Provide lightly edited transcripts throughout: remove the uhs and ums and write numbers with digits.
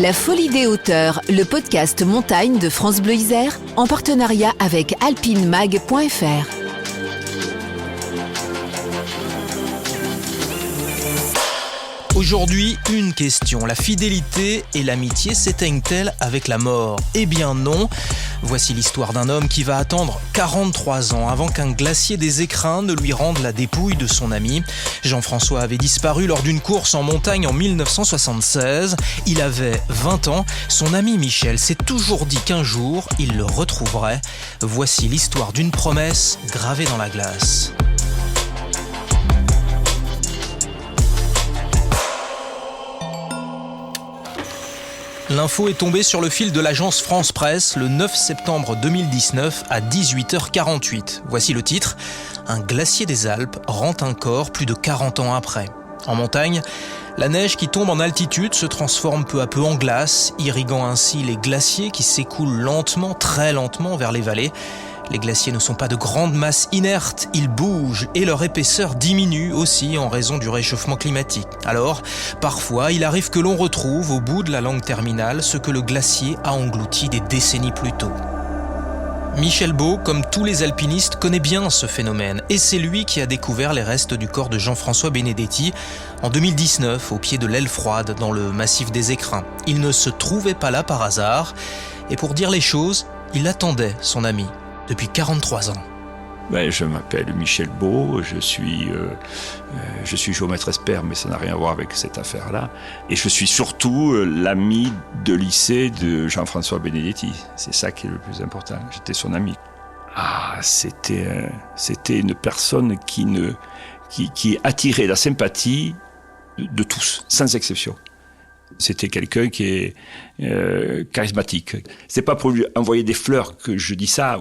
La Folie des hauteurs, le podcast montagne de France Bleu Isère, en partenariat avec alpinemag.fr. Aujourd'hui, une question. La fidélité et l'amitié s'éteignent-elles avec la mort ? Eh bien non. Voici l'histoire d'un homme qui va attendre 43 ans avant qu'un glacier des écrins ne lui rende la dépouille de son ami. Jean-François avait disparu lors d'une course en montagne en 1976. Il avait 20 ans. Son ami Michel s'est toujours dit qu'un jour, il le retrouverait. Voici l'histoire d'une promesse gravée dans la glace. L'info est tombée sur le fil de l'agence France Presse le 9 septembre 2019 à 18h48. Voici le titre. Un glacier des Alpes rend un corps plus de 40 ans après. En montagne, la neige qui tombe en altitude se transforme peu à peu en glace, irriguant ainsi les glaciers qui s'écoulent lentement, très lentement vers les vallées. Les glaciers ne sont pas de grandes masses inertes, ils bougent et leur épaisseur diminue aussi en raison du réchauffement climatique. Alors, parfois, il arrive que l'on retrouve au bout de la langue terminale ce que le glacier a englouti des décennies plus tôt. Michel Beau, comme tous les alpinistes, connaît bien ce phénomène et c'est lui qui a découvert les restes du corps de Jean-François Benedetti en 2019 au pied de l'Aile Froide dans le massif des Écrins. Il ne se trouvait pas là par hasard et pour dire les choses, il attendait son ami. Depuis 43 ans. Je m'appelle Michel Beau, je suis géomètre expert, mais ça n'a rien à voir avec cette affaire-là. Et je suis surtout l'ami de lycée de Jean-François Benedetti. C'est ça qui est le plus important. J'étais son ami. C'était une personne qui attirait la sympathie de tous, sans exception. C'était quelqu'un qui est charismatique. C'est pas pour lui envoyer des fleurs que je dis ça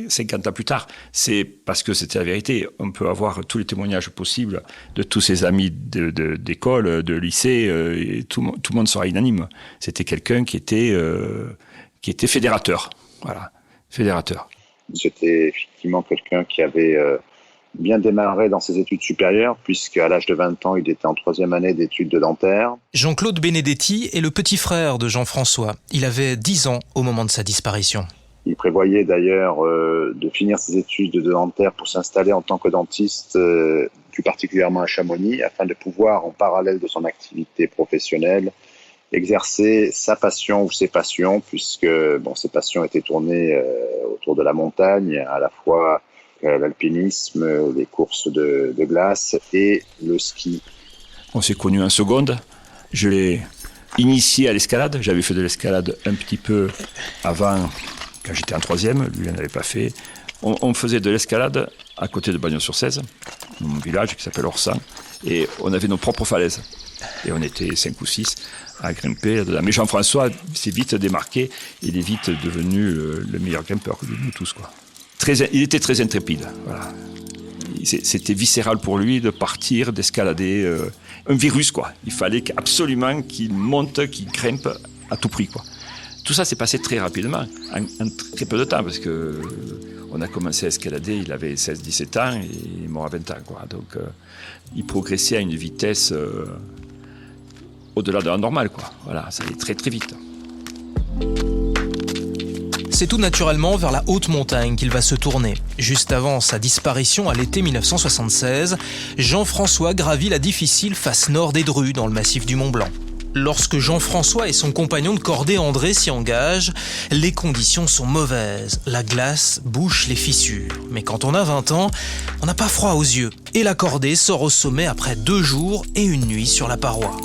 50 ans plus tard. C'est parce que c'était la vérité. On peut avoir tous les témoignages possibles de tous ses amis d'école, de lycée, et tout le monde sera unanime. C'était quelqu'un qui était fédérateur. Voilà, fédérateur. C'était effectivement quelqu'un qui avait bien démarré dans ses études supérieures, puisqu'à l'âge de 20 ans, il était en 3e année d'études de dentaire. Jean-Claude Benedetti est le petit frère de Jean-François. Il avait 10 ans au moment de sa disparition. Il prévoyait d'ailleurs de finir ses études de dentaire pour s'installer en tant que dentiste, plus particulièrement à Chamonix, afin de pouvoir, en parallèle de son activité professionnelle, exercer sa passion ou ses passions, puisque ses passions étaient tournées autour de la montagne, à la fois l'alpinisme, les courses de glace et le ski. On s'est connus en seconde. Je l'ai initié à l'escalade. J'avais fait de l'escalade un petit peu avant, quand j'étais en 3e. Lui, il n'en avait pas fait. On faisait de l'escalade à côté de Bagnols-sur-Cèze, dans mon village qui s'appelle Orsan. Et on avait nos propres falaises. Et on était 5 ou 6 à grimper là-dedans. Mais Jean-François s'est vite démarqué. Il est vite devenu le meilleur grimpeur de nous tous, quoi. Il était très intrépide. Voilà. C'était viscéral pour lui de partir, d'escalader. Un virus, quoi. Il fallait absolument qu'il monte, qu'il grimpe à tout prix, quoi. Tout ça s'est passé très rapidement, en très peu de temps, parce qu'on a commencé à escalader, il avait 16-17 ans et il est mort à 20 ans, quoi. Donc, il progressait à une vitesse au-delà de la normale, quoi. Voilà, ça allait très très vite. C'est tout naturellement vers la haute montagne qu'il va se tourner. Juste avant sa disparition à l'été 1976, Jean-François gravit la difficile face nord des Drues dans le massif du Mont-Blanc. Lorsque Jean-François et son compagnon de cordée André s'y engagent, les conditions sont mauvaises. La glace bouche les fissures. Mais quand on a 20 ans, on n'a pas froid aux yeux. Et la cordée sort au sommet après 2 jours et une nuit sur la paroi.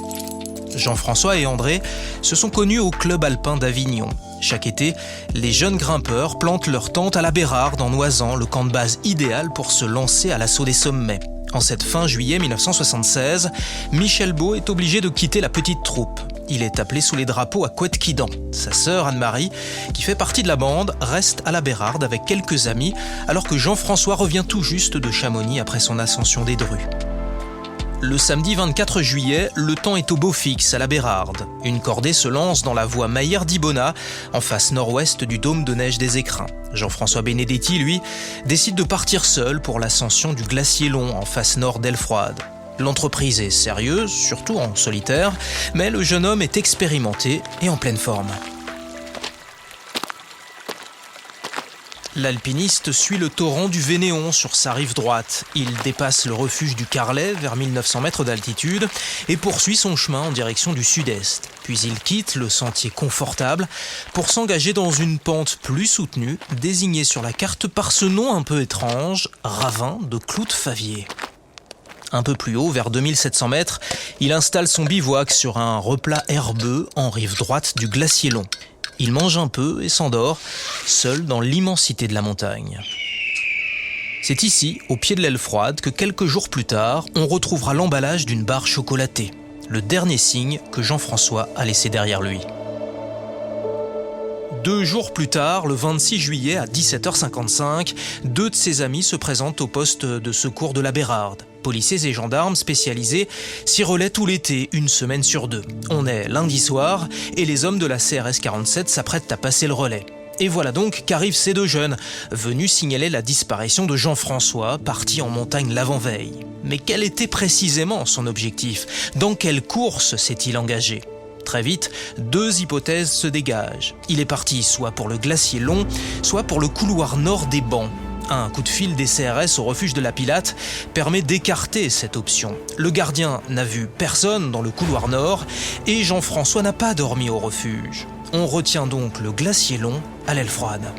Jean-François et André se sont connus au club alpin d'Avignon. Chaque été, les jeunes grimpeurs plantent leur tente à la Bérarde en Noisan, le camp de base idéal pour se lancer à l'assaut des sommets. En cette fin juillet 1976, Michel Beau est obligé de quitter la petite troupe. Il est appelé sous les drapeaux à Couët-Quidan. Sa sœur Anne-Marie, qui fait partie de la bande, reste à la Bérarde avec quelques amis, alors que Jean-François revient tout juste de Chamonix après son ascension des Drues. Le samedi 24 juillet, le temps est au beau fixe à la Bérarde. Une cordée se lance dans la voie Maillère-d'Ibona, en face nord-ouest du dôme de neige des Écrins. Jean-François Benedetti, lui, décide de partir seul pour l'ascension du glacier Long, en face nord d'Aile Froide. L'entreprise est sérieuse, surtout en solitaire, mais le jeune homme est expérimenté et en pleine forme. L'alpiniste suit le torrent du Vénéon sur sa rive droite. Il dépasse le refuge du Carlet vers 1900 mètres d'altitude et poursuit son chemin en direction du sud-est. Puis il quitte le sentier confortable pour s'engager dans une pente plus soutenue, désignée sur la carte par ce nom un peu étrange, ravin de Cloute-Favier. Un peu plus haut, vers 2700 mètres, il installe son bivouac sur un replat herbeux en rive droite du glacier Long. Il mange un peu et s'endort, seul dans l'immensité de la montagne. C'est ici, au pied de l'aile froide, que quelques jours plus tard, on retrouvera l'emballage d'une barre chocolatée, le dernier signe que Jean-François a laissé derrière lui. 2 jours plus tard, le 26 juillet à 17h55, 2 de ses amis se présentent au poste de secours de la Bérarde. Policiers et gendarmes spécialisés s'y relaient tout l'été, 1 semaine sur 2. On est lundi soir et les hommes de la CRS 47 s'apprêtent à passer le relais. Et voilà donc qu'arrivent ces 2 jeunes, venus signaler la disparition de Jean-François, parti en montagne l'avant-veille. Mais quel était précisément son objectif ? Dans quelle course s'est-il engagé ? Très vite, 2 hypothèses se dégagent. Il est parti soit pour le glacier Long, soit pour le couloir nord des Bancs. Un coup de fil des CRS au refuge de la Pilate permet d'écarter cette option. Le gardien n'a vu personne dans le couloir nord et Jean-François n'a pas dormi au refuge. On retient donc le glacier Long à l'aile froide.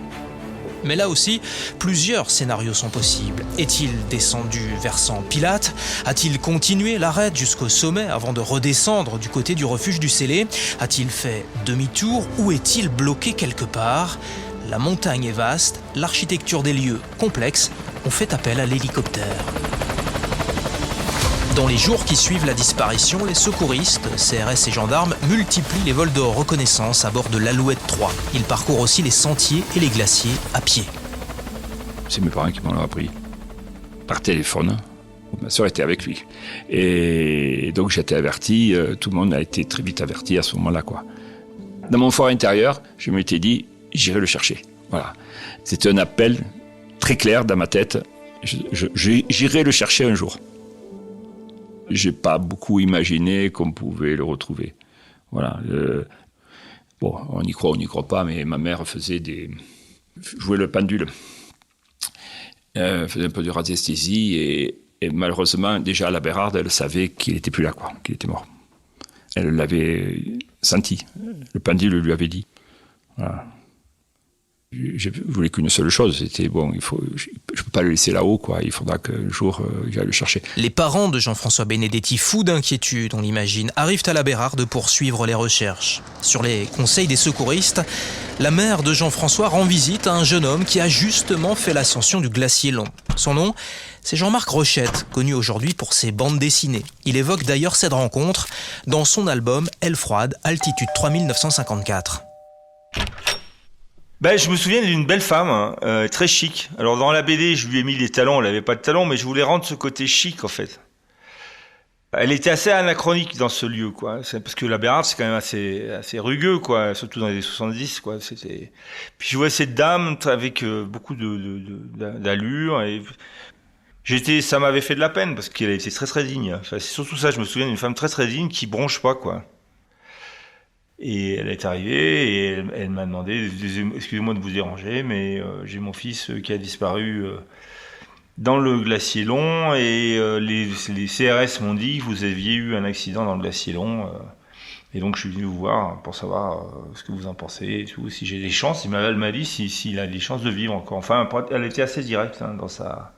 Mais là aussi, plusieurs scénarios sont possibles. Est-il descendu versant Pilate ? A-t-il continué l'arête jusqu'au sommet avant de redescendre du côté du refuge du Célé ? A-t-il fait demi-tour ou est-il bloqué quelque part ? La montagne est vaste, l'architecture des lieux complexe, on fait appel à l'hélicoptère. Dans les jours qui suivent la disparition, les secouristes, CRS et gendarmes multiplient les vols de reconnaissance à bord de l'Alouette 3. Ils parcourent aussi les sentiers et les glaciers à pied. C'est mes parents qui m'en ont appris. Par téléphone. Ma soeur était avec lui. Et donc j'étais averti, tout le monde a été très vite averti à ce moment-là, quoi. Dans mon fort intérieur, je m'étais dit, j'irai le chercher. Voilà. C'était un appel très clair dans ma tête. J'irai le chercher un jour. J'ai pas beaucoup imaginé qu'on pouvait le retrouver. Voilà. Bon, on y croit, on n'y croit pas, mais ma mère jouait le pendule. Faisait un peu de radiesthésie et malheureusement, déjà à la Bérarde, elle savait qu'il était plus là, quoi, qu'il était mort. Elle l'avait senti. Le pendule lui avait dit. Voilà. Je voulais qu'une seule chose, c'était bon, je peux pas le laisser là-haut, quoi. Il faudra qu'un jour j'aille le chercher. Les parents de Jean-François Benedetti, fous d'inquiétude, on l'imagine, arrivent à la Bérarde pour suivre les recherches. Sur les conseils des secouristes, la mère de Jean-François rend visite à un jeune homme qui a justement fait l'ascension du glacier Long. Son nom, c'est Jean-Marc Rochette, connu aujourd'hui pour ses bandes dessinées. Il évoque d'ailleurs cette rencontre dans son album Aile froide, altitude 3954. Je me souviens d'une belle femme, très chic. Alors dans la BD, je lui ai mis des talons, elle n'avait pas de talons, mais je voulais rendre ce côté chic en fait. Elle était assez anachronique dans ce lieu, quoi. Parce que la Bérarde, c'est quand même assez rugueux, quoi. Surtout dans les années 70, quoi. Puis je voyais cette dame avec beaucoup d'allure et ça m'avait fait de la peine parce qu'elle était très très digne. Enfin, c'est surtout ça, je me souviens d'une femme très très digne qui bronche pas, quoi. Et elle est arrivée et elle m'a demandé, excusez-moi de vous déranger, mais j'ai mon fils qui a disparu dans le glacier Long et les CRS m'ont dit que vous aviez eu un accident dans le glacier Long. Et donc je suis venu vous voir pour savoir ce que vous en pensez et tout, si j'ai des chances. Elle m'a dit s'il a des chances de vivre encore. Enfin, elle était assez directe dans sa...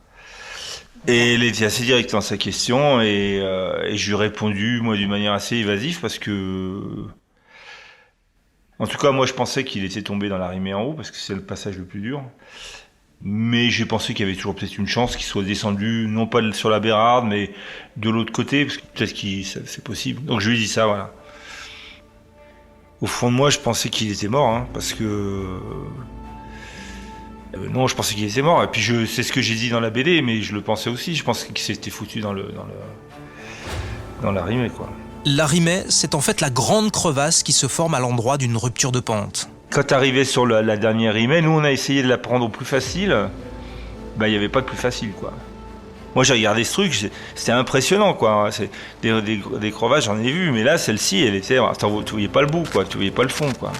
Et elle était assez directe dans sa question et je lui ai répondu, moi, d'une manière assez évasive parce que... En tout cas, moi, je pensais qu'il était tombé dans la Rimée en haut, parce que c'est le passage le plus dur. Mais j'ai pensé qu'il y avait toujours peut-être une chance qu'il soit descendu, non pas sur la Bérarde, mais de l'autre côté, parce que peut-être que c'est possible. Donc je lui ai dit ça, voilà. Au fond de moi, je pensais qu'il était mort, hein, parce que... non, je pensais qu'il était mort. Et puis c'est ce que j'ai dit dans la BD, mais je le pensais aussi. Je pensais qu'il s'était foutu dans la Rimée, quoi. La Rimée, c'est en fait la grande crevasse qui se forme à l'endroit d'une rupture de pente. Quand t'arrivais sur la dernière Rimée, nous on a essayé de la prendre au plus facile. Il n'y avait pas de plus facile, quoi. Moi, j'ai regardé ce truc, c'était impressionnant, quoi. C'est des crevasses, j'en ai vu, mais là, celle-ci, elle était... Tu voyais pas le bout, quoi. Tu voyais pas le fond, quoi.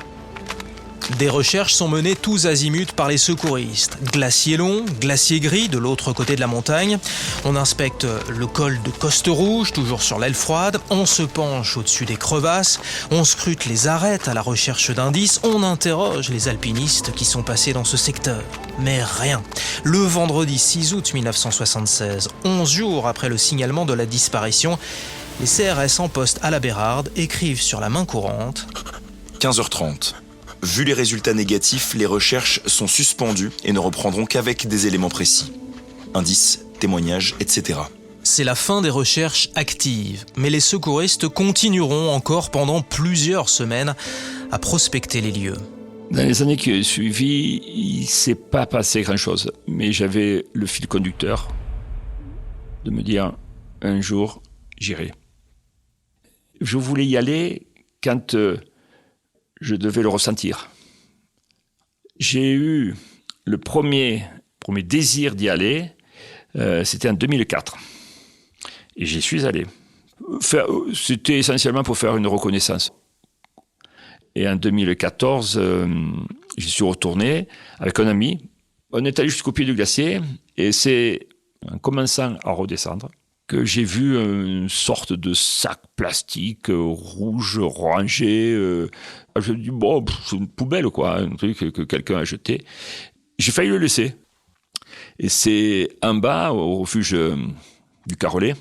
Des recherches sont menées tous azimuts par les secouristes. Glacier long, glacier gris de l'autre côté de la montagne. On inspecte le col de Coste-Rouge, toujours sur l'aile froide. On se penche au-dessus des crevasses. On scrute les arêtes à la recherche d'indices. On interroge les alpinistes qui sont passés dans ce secteur. Mais rien. Le vendredi 6 août 1976, 11 jours après le signalement de la disparition, les CRS en poste à la Bérarde écrivent sur la main courante 15h30. Vu les résultats négatifs, les recherches sont suspendues et ne reprendront qu'avec des éléments précis. Indices, témoignages, etc. C'est la fin des recherches actives, mais les secouristes continueront encore pendant plusieurs semaines à prospecter les lieux. Dans les années qui ont suivi, il ne s'est pas passé grand-chose, mais j'avais le fil conducteur de me dire, un jour, j'irai. Je voulais y aller quand je devais le ressentir. J'ai eu le premier désir d'y aller, c'était en 2004. Et j'y suis allé. C'était essentiellement pour faire une reconnaissance. Et en 2014, j'y suis retourné avec un ami. On est allé jusqu'au pied du glacier et c'est en commençant à redescendre que j'ai vu une sorte de sac plastique rouge, orangé. Je me dis, bon, c'est une poubelle, quoi, un truc que quelqu'un a jeté. J'ai failli le laisser. Et c'est en bas, au refuge du Carolais,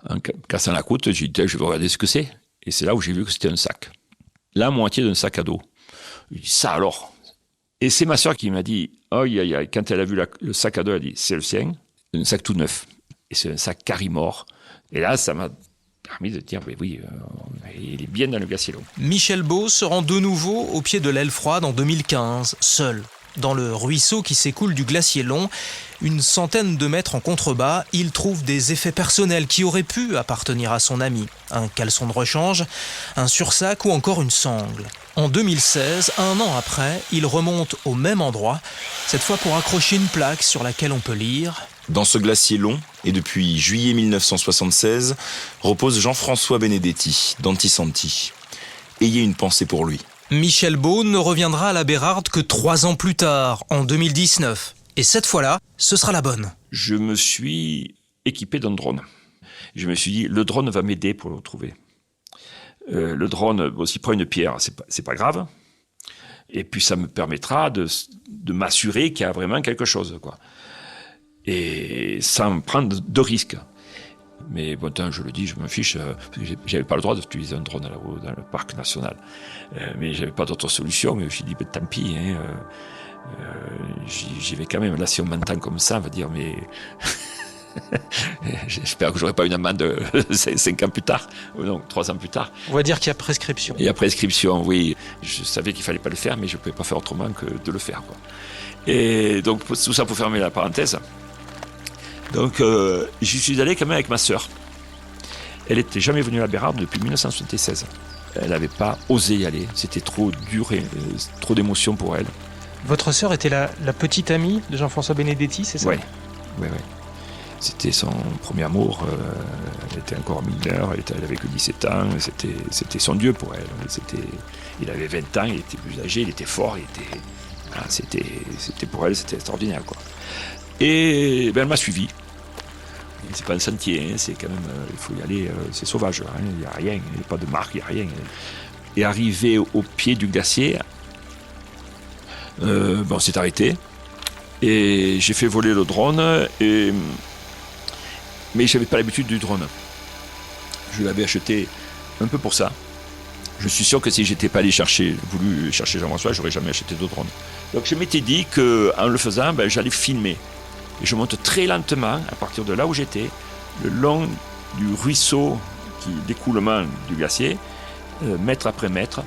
en cassant la croûte, j'ai dit, je vais regarder ce que c'est. Et c'est là où j'ai vu que c'était un sac. La moitié d'un sac à dos. Je dis, ça alors. Et c'est ma sœur qui m'a dit, oh, quand elle a vu le sac à dos, elle a dit, c'est le sien, un sac tout neuf. Et c'est un sac Carimor. Et là, ça m'a permis de dire, oui, il est bien dans le glacier long. Michel Beau se rend de nouveau au pied de l'aile froide en 2015, seul. Dans le ruisseau qui s'écoule du glacier long, une centaine de mètres en contrebas, il trouve des effets personnels qui auraient pu appartenir à son ami. Un caleçon de rechange, un sursac ou encore une sangle. En 2016, un an après, il remonte au même endroit, cette fois pour accrocher une plaque sur laquelle on peut lire « Dans ce glacier long, et depuis juillet 1976, repose Jean-François Benedetti, d'Antisanti. Ayez une pensée pour lui. » Michel Beau ne reviendra à la Bérarde que 3 ans plus tard, en 2019. Et cette fois-là, ce sera la bonne. Je me suis équipé d'un drone. Je me suis dit, le drone va m'aider pour le retrouver. Le drone, s'il prend une pierre, c'est pas grave. Et puis ça me permettra de m'assurer qu'il y a vraiment quelque chose, quoi. Et sans prendre de risques. Mais bon, je le dis, je me fiche, parce que j'avais pas le droit d'utiliser un drone là-haut dans le parc national. Mais j'avais pas d'autre solution, mais je me suis dit, tant pis, j'y vais quand même. Là, si on m'entend comme ça, on va dire, mais j'espère que j'aurai pas une amende 5 ans plus tard, ou non, 3 ans plus tard. On va dire qu'il y a prescription. Il y a prescription, oui. Je savais qu'il fallait pas le faire, mais je pouvais pas faire autrement que de le faire, quoi. Et donc, tout ça pour fermer la parenthèse. Donc, j'y suis allé quand même avec ma sœur. Elle n'était jamais venue à la Bérarde depuis 1976. Elle n'avait pas osé y aller. C'était trop dur et trop d'émotions pour elle. Votre sœur était la petite amie de Jean-François Benedetti, c'est ça ? Oui. C'était son premier amour. Elle était encore mineure. Elle avait que 17 ans. C'était son Dieu pour elle. Il avait 20 ans. Il était plus âgé. Il était fort. C'était pour elle, c'était extraordinaire, quoi. Et elle m'a suivi. C'est pas un sentier, c'est quand même, il faut y aller, c'est sauvage, il n'y a rien, il n'y a pas de marque, il n'y a rien. Et arrivé au pied du glacier, on s'est arrêté et j'ai fait voler le drone, mais je n'avais pas l'habitude du drone. Je l'avais acheté un peu pour ça. Je suis sûr que si j'étais pas voulu chercher Jean-François, j'aurais jamais acheté de drone. Donc je m'étais dit qu'en le faisant, j'allais filmer. Et je monte très lentement, à partir de là où j'étais, le long du ruisseau d'écoulement du glacier, mètre après mètre.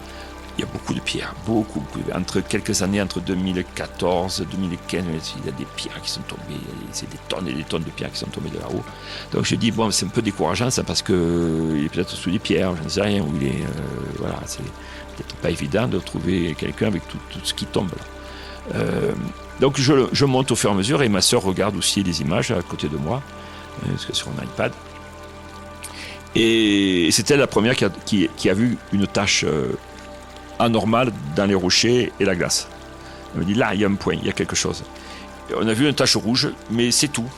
Il y a beaucoup de pierres, beaucoup. Entre quelques années, entre 2014 et 2015, il y a des pierres qui sont tombées. C'est des tonnes et des tonnes de pierres qui sont tombées de là-haut. Donc je dis, c'est un peu décourageant ça, parce qu'il est peut-être sous des pierres, je ne sais rien, où il est. C'est peut-être pas évident de trouver quelqu'un avec tout ce qui tombe là. Donc je monte au fur et à mesure et ma sœur regarde aussi les images à côté de moi, parce que sur un iPad. Et c'était la première qui a vu une tache anormale dans les rochers et la glace. Elle me dit là, il y a un point, il y a quelque chose. Et on a vu une tache rouge, mais c'est tout.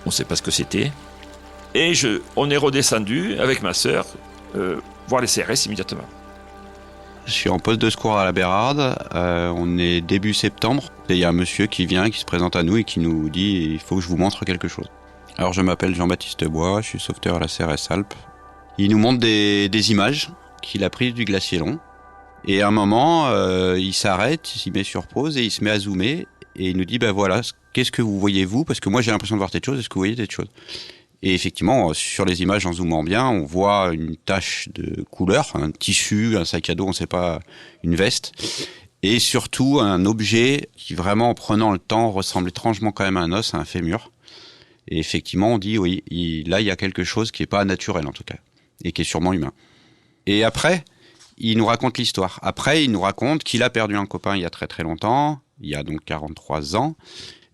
On ne sait pas ce que c'était. Et on est redescendu avec ma sœur voir les CRS immédiatement. Je suis en poste de secours à la Bérarde, on est début septembre, et il y a un monsieur qui vient, qui se présente à nous et qui nous dit « il faut que je vous montre quelque chose ». Alors je m'appelle Jean-Baptiste Bois, je suis sauveteur à la CRS Alpes. Il nous montre des images qu'il a prises du glacier long, et à un moment, il s'arrête, il s'y met sur pause et il se met à zoomer, et il nous dit « ben voilà, qu'est-ce que vous voyez vous ? Parce que moi j'ai l'impression de voir telle chose, est-ce que vous voyez telle chose ?» Et effectivement, sur les images, en zoomant bien, on voit une tache de couleur, un tissu, un sac à dos, on ne sait pas, une veste. Et surtout, un objet qui vraiment, en prenant le temps, ressemble étrangement quand même à un os, à un fémur. Et effectivement, on dit, oui, là, il y a quelque chose qui n'est pas naturel, en tout cas, et qui est sûrement humain. Et après, il nous raconte l'histoire. Après, il nous raconte qu'il a perdu un copain il y a très très longtemps, il y a donc 43 ans,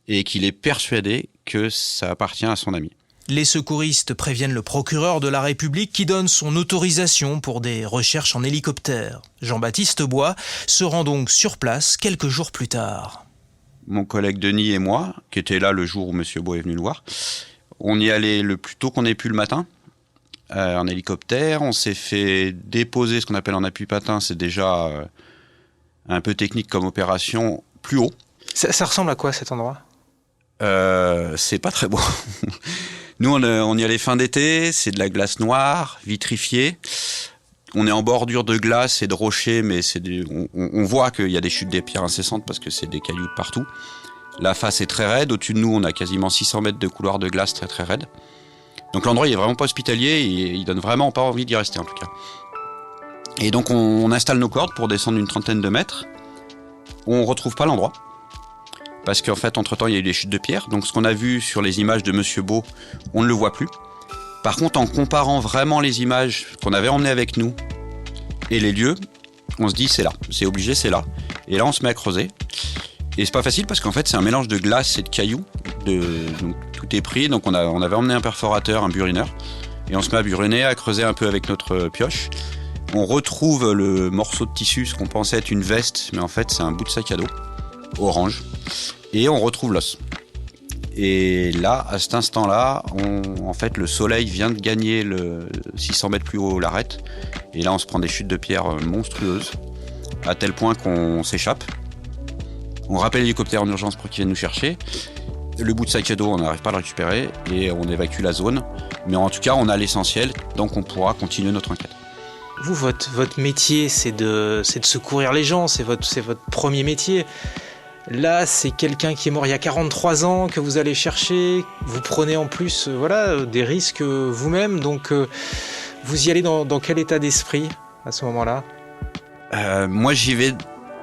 et qu'il est persuadé que ça appartient à son ami. Les secouristes préviennent le procureur de la République qui donne son autorisation pour des recherches en hélicoptère. Jean-Baptiste Bois se rend donc sur place quelques jours plus tard. Mon collègue Denis et moi, qui étaient là le jour où M. Bois est venu le voir, on y allait le plus tôt qu'on ait pu le matin, en hélicoptère. On s'est fait déposer ce qu'on appelle en appui patin, c'est déjà un peu technique comme opération, plus haut. Ça ressemble à quoi cet endroit ? C'est pas très beau. Nous, on y allait fin d'été, c'est de la glace noire, vitrifiée. On est en bordure de glace et de rochers, mais on voit qu'il y a des chutes des pierres incessantes parce que c'est des cailloux de partout. La face est très raide. Au-dessus de nous, on a quasiment 600 mètres de couloir de glace très très raide. Donc l'endroit, il est vraiment pas hospitalier et il donne vraiment pas envie d'y rester en tout cas. Et donc on installe nos cordes pour descendre une trentaine de mètres. On retrouve pas l'endroit. Parce qu'en fait, entre-temps, il y a eu des chutes de pierre. Donc, ce qu'on a vu sur les images de Monsieur Beau, on ne le voit plus. Par contre, en comparant vraiment les images qu'on avait emmenées avec nous et les lieux, on se dit, c'est là. C'est obligé, c'est là. Et là, on se met à creuser. Et c'est pas facile parce qu'en fait, c'est un mélange de glace et de cailloux. Donc, tout est pris. Donc, on avait emmené un perforateur, un burineur. Et on se met à buriner, à creuser un peu avec notre pioche. On retrouve le morceau de tissu, ce qu'on pensait être une veste. Mais en fait, c'est un bout de sac à dos, orange. Et on retrouve l'os. Et là, à cet instant-là, en fait, le soleil vient de gagner le 600 mètres plus haut l'arête. Et là, on se prend des chutes de pierre monstrueuses, à tel point qu'on s'échappe. On rappelle l'hélicoptère en urgence pour qu'il vienne nous chercher. Le bout de sac à dos, on n'arrive pas à le récupérer et on évacue la zone. Mais en tout cas, on a l'essentiel, donc on pourra continuer notre enquête. Vous, votre métier, c'est de secourir les gens, c'est votre premier métier. Là, c'est quelqu'un qui est mort il y a 43 ans que vous allez chercher. Vous prenez en plus des risques vous-même. Donc, vous y allez dans quel état d'esprit à ce moment-là ? Moi, j'y vais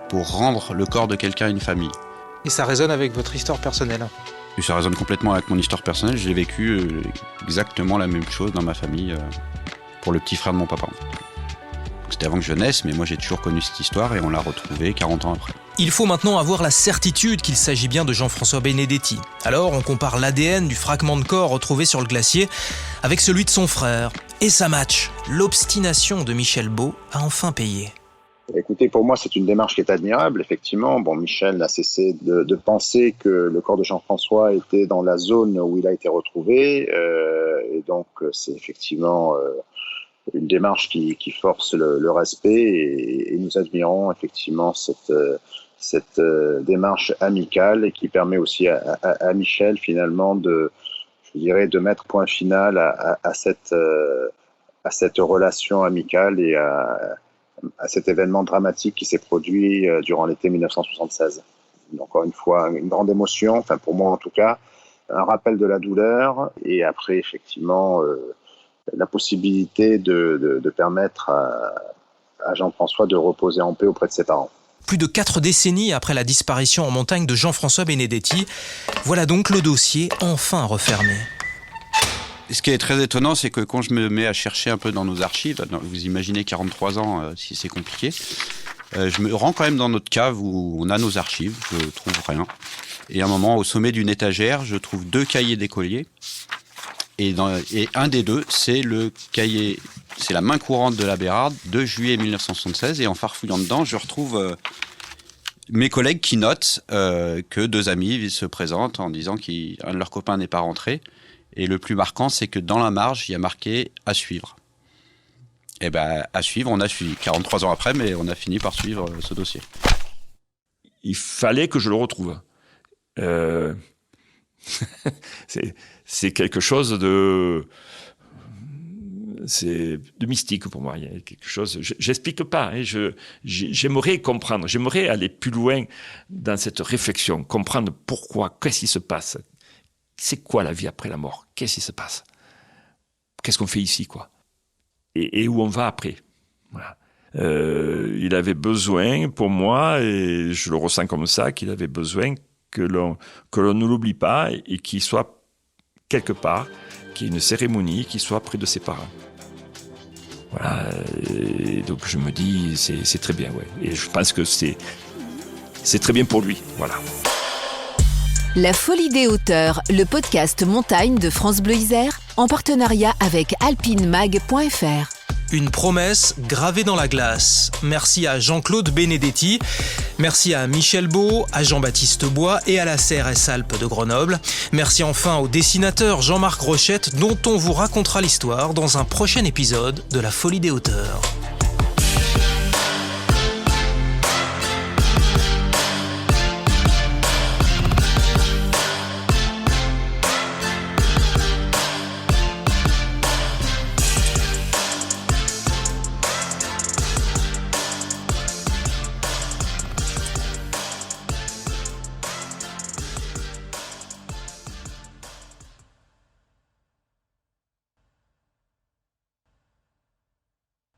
pour rendre le corps de quelqu'un à une famille. Et ça résonne avec votre histoire personnelle ? Et ça résonne complètement avec mon histoire personnelle. J'ai vécu exactement la même chose dans ma famille pour le petit frère de mon papa. C'était avant que je naisse, mais moi j'ai toujours connu cette histoire et on l'a retrouvée 40 ans après. Il faut maintenant avoir la certitude qu'il s'agit bien de Jean-François Benedetti. Alors on compare l'ADN du fragment de corps retrouvé sur le glacier avec celui de son frère. Et ça match. L'obstination de Michel Beau a enfin payé. Écoutez, pour moi, c'est une démarche qui est admirable, effectivement. Bon, Michel n'a cessé de penser que le corps de Jean-François était dans la zone où il a été retrouvé. Et donc, c'est effectivement une démarche qui force le respect. Et nous admirons effectivement cette démarche amicale et qui permet aussi à Michel, finalement, de mettre point final à cette relation amicale et à cet événement dramatique qui s'est produit durant l'été 1976. Encore une fois, une grande émotion, enfin pour moi en tout cas, un rappel de la douleur et après effectivement la possibilité de permettre à Jean-François de reposer en paix auprès de ses parents. Plus de 4 décennies après la disparition en montagne de Jean-François Benedetti, voilà donc le dossier enfin refermé. Ce qui est très étonnant, c'est que quand je me mets à chercher un peu dans nos archives, vous imaginez 43 ans, si c'est compliqué, Je me rends quand même dans notre cave où on a nos archives, je trouve rien. Et à un moment, au sommet d'une étagère, je trouve 2 cahiers d'écoliers. Et un des 2, c'est le cahier, c'est la main courante de la Bérarde de juillet 1976. Et en farfouillant dedans, je retrouve mes collègues qui notent que 2 amis se présentent en disant qu'un de leurs copains n'est pas rentré. Et le plus marquant, c'est que dans la marge, il y a marqué « à suivre ». Et ben, à suivre, on a suivi. 43 ans après, mais on a fini par suivre ce dossier. Il fallait que je le retrouve. C'est quelque chose de mystique pour moi. Il y a quelque chose. J'explique pas. Hein, j'aimerais comprendre. J'aimerais aller plus loin dans cette réflexion, comprendre pourquoi, qu'est-ce qui se passe, c'est quoi la vie après la mort, qu'est-ce qui se passe, qu'est-ce qu'on fait ici, quoi, et où on va après. Voilà. Il avait besoin, pour moi, et je le ressens comme ça, qu'il avait besoin que l'on ne l'oublie pas et qu'il soit quelque part, qu'il y ait une cérémonie, qu'il soit près de ses parents. Voilà. Et donc je me dis, c'est très bien, ouais. Et je pense que c'est très bien pour lui. Voilà. La Folie des hauteurs, le podcast montagne de France Bleu Isère, en partenariat avec alpinemag.fr. Une promesse gravée dans la glace. Merci à Jean-Claude Benedetti, merci à Michel Beau, à Jean-Baptiste Bois et à la CRS Alpes de Grenoble. Merci enfin au dessinateur Jean-Marc Rochette, dont on vous racontera l'histoire dans un prochain épisode de La Folie des hauteurs.